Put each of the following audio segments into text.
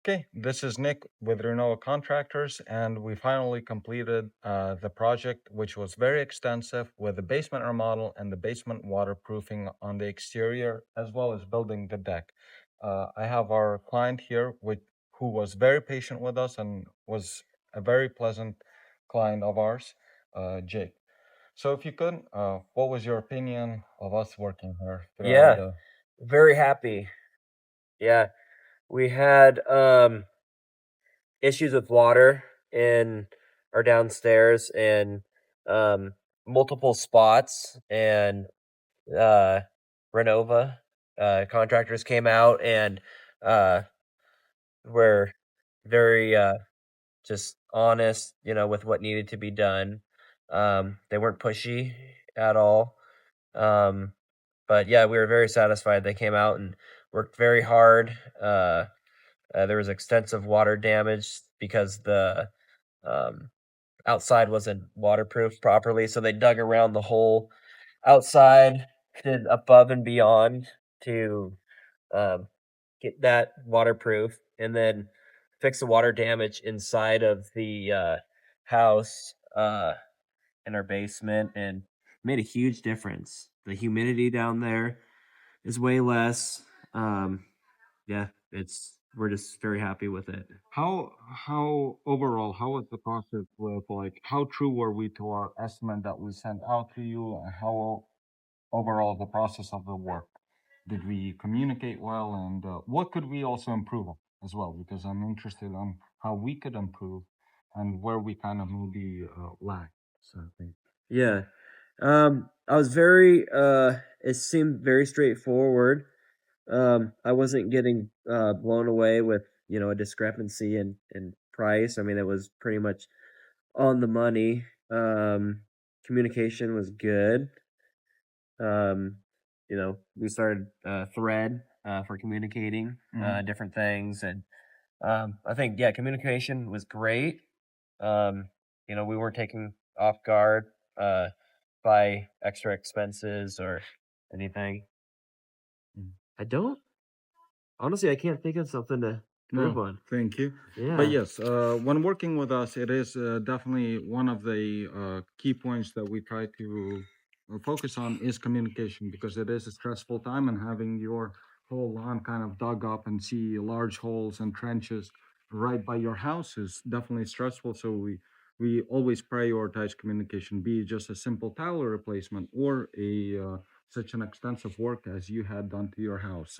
Okay, this is Nick with Remodel Contractors, and we finally completed the project, which was very extensive with the basement remodel and the basement waterproofing on the exterior, as well as building the deck. I have our client here, who was very patient with us and was a very pleasant client of ours, Jake. So, if you could, what was your opinion of us working here throughout Yeah, the? very happy. Yeah, we had issues with water in our downstairs and um multiple spots, and uh Renova contractors came out and uh were very just honest, with what needed to be done. They weren't pushy at all. Um but yeah, we were very satisfied. They came out and worked very hard. There was extensive water damage because the um, outside wasn't waterproof properly, so they dug around the whole outside, did above and beyond to um, get that waterproof, and then fix the water damage inside of the house in our basement, and made a huge difference. The humidity down there is way less. Um, yeah, we're just very happy with it. How overall, how was the process with like how true were we to our estimate that we sent out to you? And how overall the process of the work? Did we communicate well, and what could we also improve on as well? Because I'm interested on how we could improve and where we kind of maybe lack. So I think. Yeah. I was very it seemed very straightforward. I wasn't getting blown away with, a discrepancy in price. I mean, it was pretty much on the money. Communication was good. Um, we started thread for communicating different things, and I think, yeah, communication was great. We weren't taken off guard by extra expenses or anything. Mm. I don't honestly. I can't think of something to improve No, on. thank you. But Yeah. yes, when working with us, it is definitely one of the key points that we try to focus on is communication, because it is a stressful time, and having your whole lawn kind of dug up and see large holes and trenches right by your house is definitely stressful. So we always prioritize communication, be it just a simple tile replacement or a such an extensive work as you had done to your house.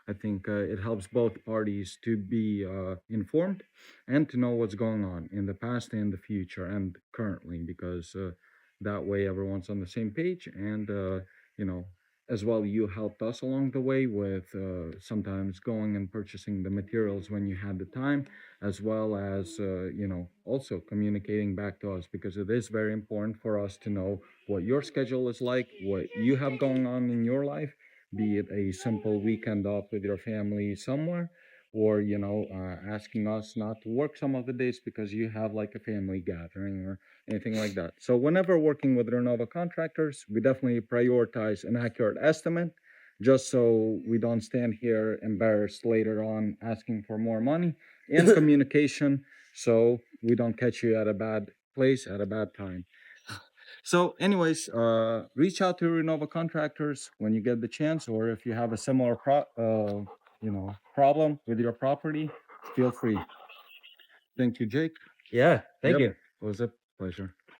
I think it helps both parties to be informed and to know what's going on in the past and the future and currently, because that way everyone's on the same page. And, you know, as well, you helped us along the way with sometimes going and purchasing the materials when you had the time, as well as, also communicating back to us, because it is very important for us to know what your schedule is like, what you have going on in your life, be it a simple weekend off with your family somewhere, or asking us not to work some of the days because you have like a family gathering or anything like that. So whenever working with Renova contractors, we definitely prioritize an accurate estimate, just so we don't stand here embarrassed later on asking for more money, and communication, so we don't catch you at a bad place at a bad time. So, anyways, reach out to Renova Contractors when you get the chance, or if you have a similar problem with your property, feel free. Thank you, Jake. Yeah. Thank Yep, you. it was a pleasure.